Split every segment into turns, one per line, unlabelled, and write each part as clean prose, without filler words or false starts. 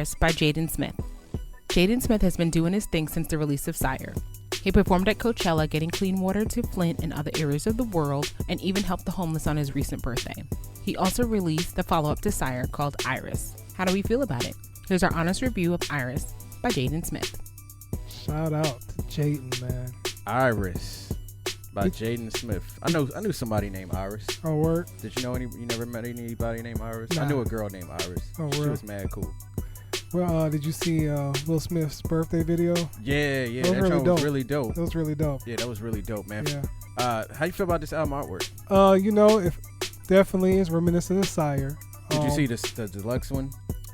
Erys by Jaden Smith. Jaden Smith has been doing his thing since the release of Sire. He performed at Coachella, getting clean water to Flint and other areas of the world, and even helped the homeless on his recent birthday. He also released the follow-up to Sire called Erys. How do we feel about it? Here's our honest review of Erys by Jaden Smith.
Shout out to Jaden, man.
Erys by Jaden Smith. I knew somebody named Erys.
Oh, word?
Did you know you never met anybody named Erys?
Nah.
I knew a girl named Erys.
Oh,
she
word?
was mad cool.
Well, did you see Will Smith's birthday video?
Yeah, that
really
joint
dope.
was really dope.
That was really dope.
Yeah, that was really dope, man.
Yeah.
How you feel about this album artwork?
If definitely is reminiscent of Sire.
Did you see the deluxe one?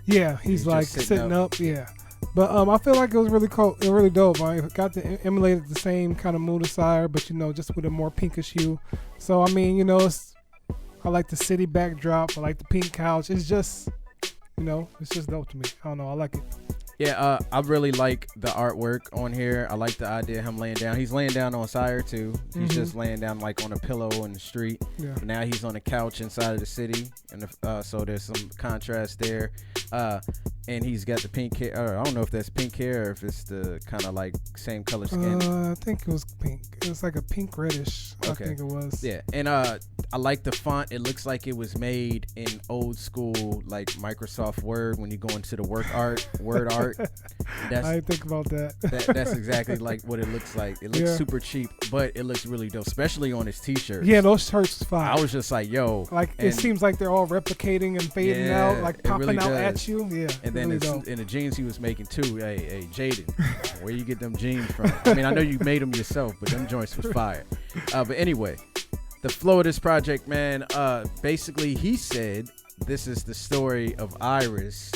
Yeah, he's like
just
sitting up. Yeah. But I feel like it was really cool. It was really dope. I got to emulate the same kind of mood of Sire, but just with a more pinkish hue. So I mean, I like the city backdrop. I like the pink couch. It's just, it's just dope to me. I don't know. I like it.
Yeah, I really like the artwork on here. I like the idea of him laying down. He's laying down on Sire too. He's just laying down like on a pillow in the street.
Yeah.
But now he's on a couch inside of the city, and so there's some contrast there. And he's got the pink hair. I don't know if that's pink hair or if it's the kind of like same color skin.
I think it was pink. It was like a pink reddish.
Okay.
I think it was.
Yeah, and I like the font. It looks like it was made in old school like Microsoft Word when you go into the word art.
I didn't think about that.
That's exactly like what it looks like. It looks super cheap, but it looks really dope, especially on his t-shirts.
Yeah, those shirts fine.
I was just like, yo.
Like, it seems like they're all replicating and fading out, like popping
really
out
does.
at you. Yeah,
and then
really
in the jeans he was making too. Hey, Jaden, where you get them jeans from? I mean, I know you made them yourself, but them joints was fire. But anyway, the flow of this project, man, basically he said this is the story of Erys,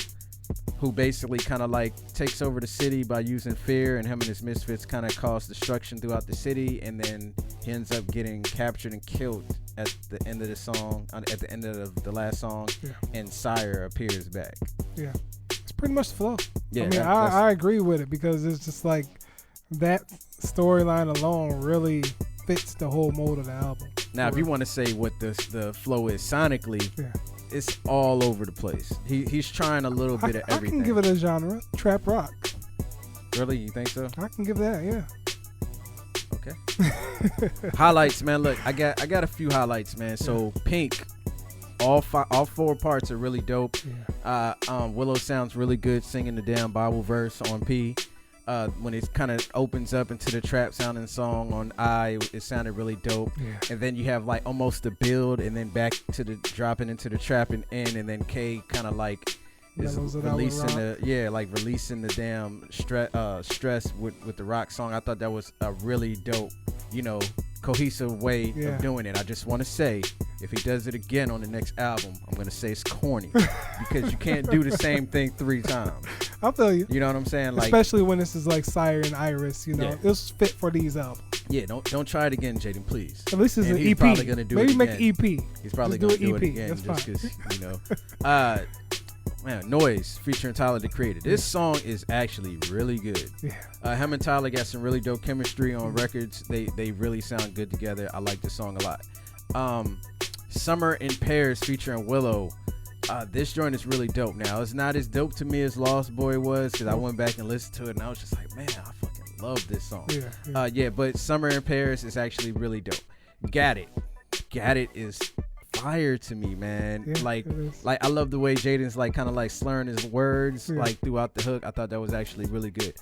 who basically kind of like takes over the city by using fear, and him and his misfits kind of cause destruction throughout the city, and then he ends up getting captured and killed at the end of the song, at the end of the last song, and Sire appears back.
Yeah, it's pretty much the flow.
Yeah,
I mean, I agree with it because it's just like that storyline alone really fits the whole mode of the album.
Now, if you want to say what the flow is sonically, it's all over the place. He's trying a little bit of everything.
I can give it a genre, trap rock.
Really? You think so?
I can give that, yeah.
Okay. Highlights, man. Look, I got a few highlights, man. So Pink, all four parts are really dope. Yeah. Willow sounds really good singing the damn Bible verse on P. When it kind of opens up into the trap sounding song on I, it sounded really dope. Yeah. And then you have like almost the build, and then back to the dropping into the trap and N, and then K kind of like is releasing the damn stress with the rock song. I thought that was a really dope, cohesive way of doing it. I just want to say, if he does it again on the next album, I'm going to say it's corny because you can't do the same thing 3 times.
I feel you.
You know what I'm saying? Like,
especially when this is like Sire and Erys, it's fit for these albums.
Yeah, don't try it again, Jaden, please.
At least it's an EP.
He's probably going to do
Maybe
it
make
again.
an EP.
He's probably going to do it again.
That's
just because, man, Noise featuring Tyler, the Creator. This song is actually really good. Yeah. Him and Tyler got some really dope chemistry on records. They really sound good together. I like this song a lot. Summer in Paris featuring Willow. This joint is really dope. Now, it's not as dope to me as Lost Boy was, because I went back and listened to it, and I was just like, man, I fucking love this song. But Summer in Paris is actually really dope. Got It is fire to me, man. Like I love the way Jaden's like kind of like slurring his words like throughout the hook. I thought that was actually really good.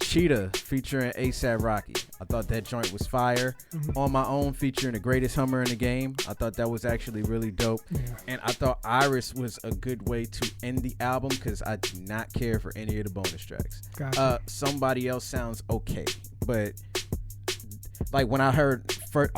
Cheetah featuring ASAP Rocky. I thought that joint was fire. On My Own featuring the greatest hummer in the game. I thought that was actually really dope. And I thought Erys was a good way to end the album because I do not care for any of the bonus tracks.
Gotcha.
Somebody Else sounds okay, but like when I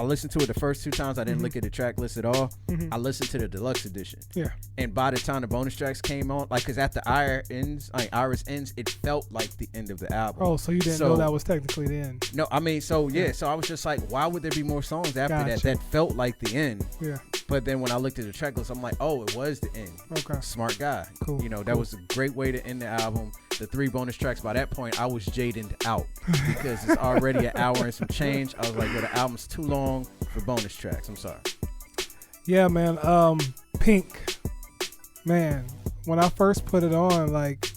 listened to it the first 2 times, I didn't look at the track list at all. I listened to the deluxe edition. Yeah. And by the time the bonus tracks came on, like, cause after Erys ends, it felt like the end of the album.
Oh, so you didn't know that was technically the end?
No, I mean, so I was just like, why would there be more songs after that felt like the end? Yeah. But then when I looked at the track list, I'm like, oh, it was the end. Okay. Smart guy. Cool. That was a great way to end the album. The 3 bonus tracks, by that point, I was Jaden'd out because it's already an hour and some change. I was like, yo, the album's too long for bonus tracks. I'm sorry.
Yeah, man. Pink. Man, when I first put it on, like,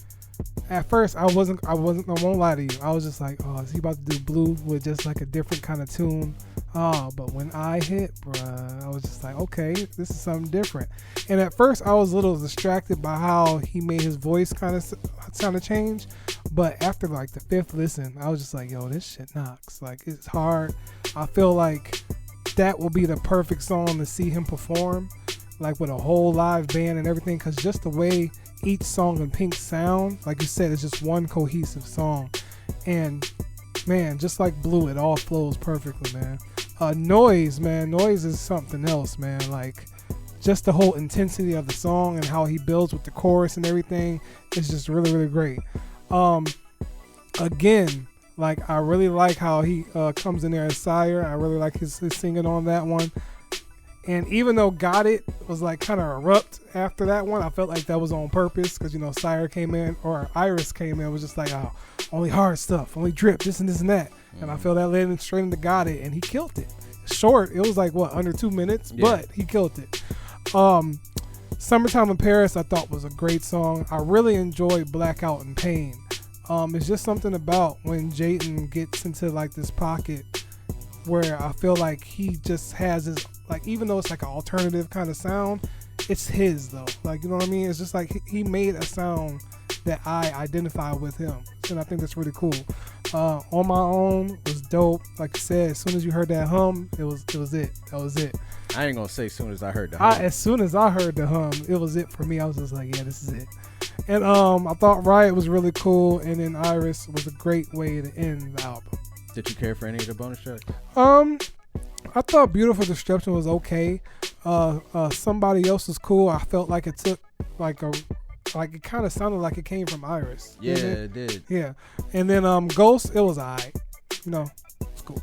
At first, I won't lie to you. I was just like, oh, is he about to do Blue with just like a different kind of tune? Oh, but when I hit, bruh, I was just like, okay, this is something different. And at first, I was a little distracted by how he made his voice kind of change. But after like the 5th listen, I was just like, yo, this shit knocks. Like, it's hard. I feel like that will be the perfect song to see him perform, like with a whole live band and everything, because just the way each song in Pink sound, like you said, it's just one cohesive song. And man, just like Blue, it all flows perfectly, man. Noise is something else, man. Like, just the whole intensity of the song and how he builds with the chorus and everything is just really, really great. Again, like, I really like how he comes in there as Sire. I really like his singing on that one. And even though Got It was like kind of erupt after that one, I felt like that was on purpose because, you know, Sire came in, or Erys came in, was just like, oh, only hard stuff, only drip, this and this and that. And I feel that led him straight into Got It, and he killed it. Short, it was like, what, under 2 minutes? Yeah. But he killed it. Summertime in Paris, I thought was a great song. I really enjoyed Blackout and Pain. It's just something about when Jaden gets into like this pocket where I feel like he just has his, like, even though it's like an alternative kind of sound, it's his though. Like, you know what I mean? It's just like he made a sound that I identify with him, and I think that's really cool. On My Own was dope. Like I said, as soon as you heard that hum, it was it. That was it.
I ain't gonna say as soon as I heard the hum.
As soon as I heard the hum, it was it for me. I was just like, yeah, this is it. And I thought Riot was really cool, and then Erys was a great way to end the album.
Did you care for any of the bonus tracks?
I thought Beautiful Destruction was okay. Somebody Else was cool. I felt like it took like it kind of sounded like it came from Erys.
Yeah, it did.
Yeah. And then Ghost, it was alright. You know, it's cool.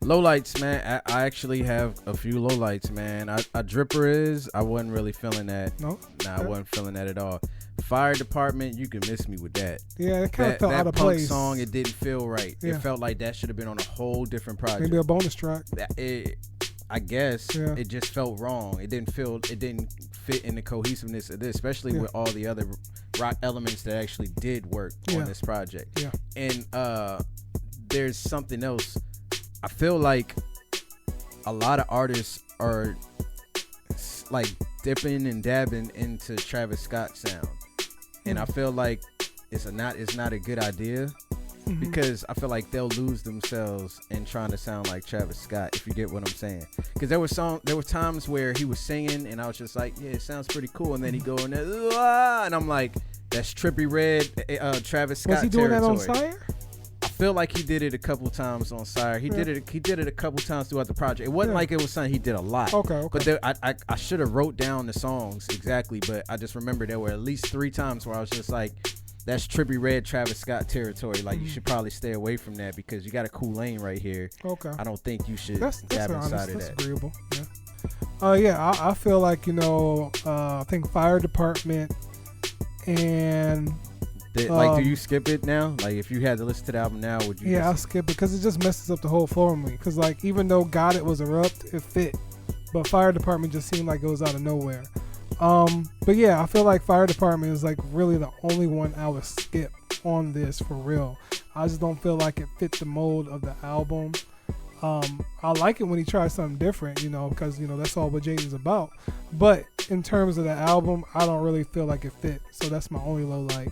Lowlights, man. I actually have a few lowlights, man. A Dripper is, I wasn't really feeling that.
No?
Nah, I wasn't feeling that at all. Fire Department, you can miss me with that.
Yeah, it kind of felt out of place.
That punk song, it didn't feel right. Yeah. It felt like that should have been on a whole different project.
Maybe a bonus track.
I guess it just felt wrong. It didn't fit in the cohesiveness of this, especially with all the other rock elements that actually did work on this project.
Yeah.
And there's something else. I feel like a lot of artists are like dipping and dabbing into Travis Scott's sound. And I feel like it's not a good idea, because I feel like they'll lose themselves in trying to sound like Travis Scott, if you get what I'm saying. Because there were times where he was singing and I was just like, yeah, it sounds pretty cool, and then he go in there, and I'm like, that's Trippie Redd, Travis Scott.
Was he doing
territory.
that on Sire?
I feel like he did it a couple times on Sire. He did it a couple times throughout the project. It wasn't like it was something he did a lot.
Okay.
But I should have wrote down the songs exactly, but I just remember there were at least 3 times where I was just like, that's Trippie Redd, Travis Scott territory. Like, you should probably stay away from that because you got a cool lane right here.
Okay.
I don't think you should
honest,
dab inside of that.
That's agreeable. Yeah. I feel like, you know, I think Fire Department and...
do you skip it now? Like, if you had to listen to the album now, would you?
Yeah, I'll skip it because it just messes up the whole flow for me. Because, like, even though Got It was erupt, it fit. But Fire Department just seemed like it was out of nowhere. But yeah, I feel like Fire Department is like really the only one I would skip on this for real. I just don't feel like it fit the mold of the album. I like it when he tries something different, you know, because, you know, that's all what Jaden's about. But in terms of the album, I don't really feel like it fit. So that's my only low light.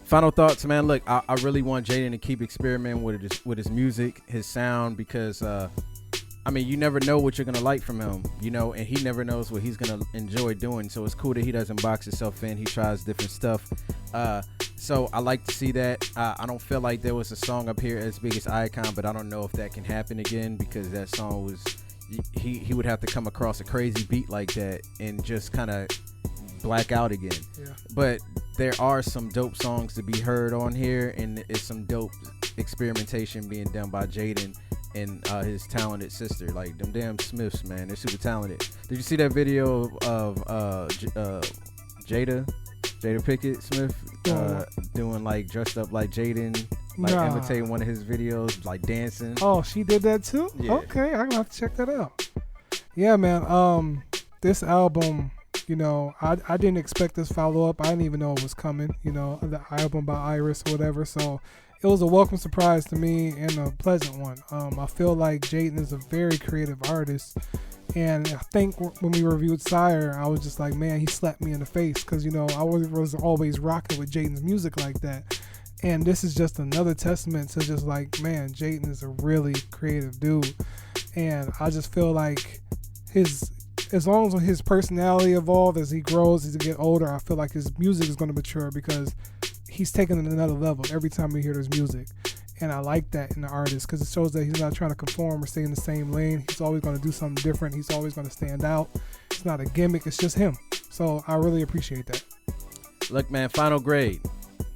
Final thoughts, man. Look, I really want Jaden to keep experimenting with his music, his sound, because I mean, you never know what you're gonna like from him, you know, and he never knows what he's gonna enjoy doing. So it's cool that he doesn't box himself in. He tries different stuff. So I like to see that. I don't feel like there was a song up here as big as Icon, but I don't know if that can happen again, because that song was, he would have to come across a crazy beat like that and just kind of black out again.
Yeah.
But there are some dope songs to be heard on here, and it's some dope experimentation being done by Jaden and his talented sister. Like, them damn Smiths, man, they're super talented. Did you see that video of Jada Pinkett Smith doing like dressed up like Jaden, like imitating one of his videos, like dancing?
Oh, she did that too?
Yeah.
Okay, I'm gonna have to check that out. Yeah, man. This album, You know, I didn't expect this follow up. I didn't even know it was coming. You know, the album by Erys or whatever. So it was a welcome surprise to me and a pleasant one. I feel like Jaden is a very creative artist. And I think when we reviewed Sire, I was just like, man, he slapped me in the face because, you know, I was always rocking with Jaden's music like that. And this is just another testament to just like, man, Jaden is a really creative dude. And I just feel like as long as his personality evolves, as he grows, as he get older, I feel like his music is going to mature because he's taking it another level every time we hear his music. And I like that in the artist because it shows that he's not trying to conform or stay in the same lane. He's always going to do something different. He's always going to stand out. It's not a gimmick. It's just him. So I really appreciate that.
Look, man, final grade.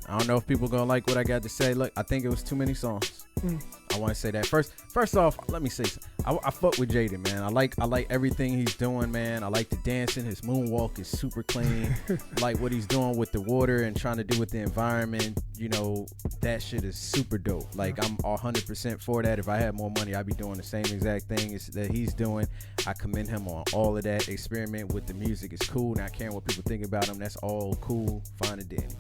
I don't know if people going to like what I got to say. Look, I think it was too many songs. I want to say that. First off, let me say something. I fuck with Jaden, man. I like everything he's doing, man. I like the dancing. His moonwalk is super clean. I like what he's doing with the water and trying to do with the environment. You know, that shit is super dope. Like, I'm 100% for that. If I had more money, I'd be doing the same exact thing that he's doing. I commend him on all of that. Experiment with the music is cool. Not caring what people think about him. That's all cool, fine and dandy.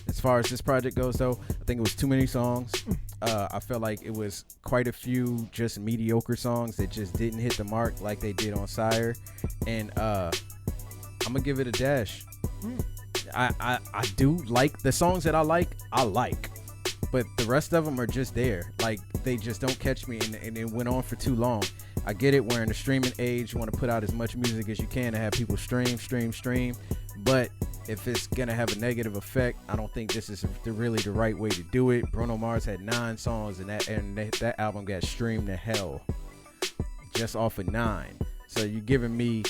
As far as this project goes, though, I think it was too many songs. I felt like it was quite a few just mediocre songs that just didn't hit the mark like they did on Sire. And I'm going to give it a dash. I do like the songs that I like. But the rest of them are just there. Like, they just don't catch me, and it went on for too long. I get it. We're in the streaming age. You want to put out as much music as you can to have people stream. But if it's going to have a negative effect, I don't think this is really the right way to do it. Bruno Mars had 9 songs, and that album got streamed to hell just off of 9. So you're giving me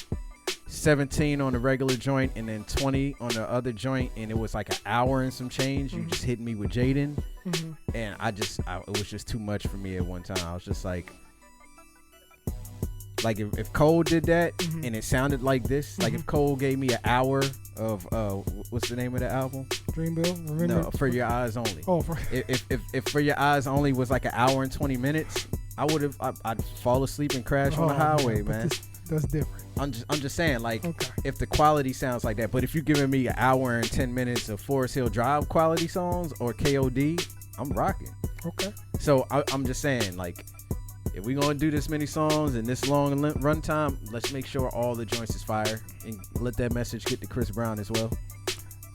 17 on the regular joint and then 20 on the other joint, and it was like an hour and some change. You just hit me with Jaden, and it was just too much for me at one time. I was just like if Cole did that and it sounded like this, like if Cole gave me an hour of what's the name of the album?
Dreamville. Remember?
No, For Your Eyes Only.
Oh,
if For Your Eyes Only was like an hour and 20 minutes, I'd fall asleep and crash on the highway, man.
That's different.
I'm just saying, like, if the quality sounds like that, but if you're giving me an hour and 10 minutes of Forest Hill Drive quality songs or KOD, I'm rocking.
Okay.
So I'm just saying, like, if we're going to do this many songs and this long runtime, let's make sure all the joints is fire and let that message get to Chris Brown as well.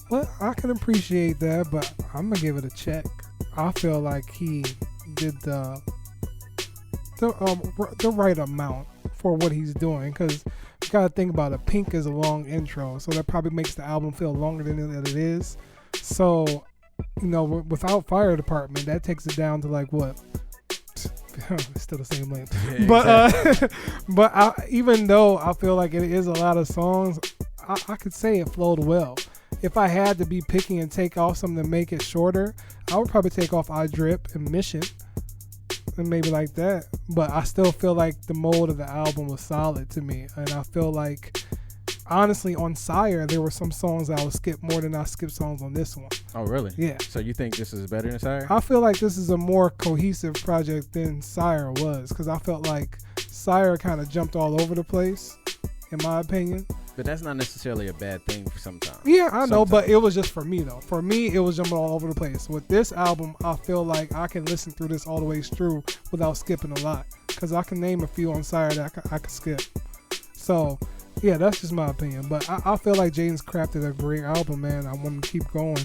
Well, I can appreciate that, but I'm going to give it a check. I feel like he did the right amount for what he's doing, because you got to think about it. Pink is a long intro, so that probably makes the album feel longer than it is. So, you know, without Fire Department, that takes it down to like what? It's still the same length. Yeah, but even though I feel like it is a lot of songs, I could say it flowed well. If I had to be picky and take off something to make it shorter, I would probably take off I Drip and Mission and maybe like that. But I still feel like the mold of the album was solid to me. And I feel like, honestly, on Sire, there were some songs I would skip more than I skipped songs on this one.
Oh, really?
Yeah.
So you think this is better than Sire?
I feel like this is a more cohesive project than Sire was, because I felt like Sire kind of jumped all over the place, in my opinion.
But that's not necessarily a bad thing for sometimes.
Yeah, I know, but it was just for me, though. For me, it was jumping all over the place. With this album, I feel like I can listen through this all the way through without skipping a lot, because I can name a few on Sire that I could skip. So, yeah, that's just my opinion. But I feel like Jaden's crafted a great album, man. I want him to keep going.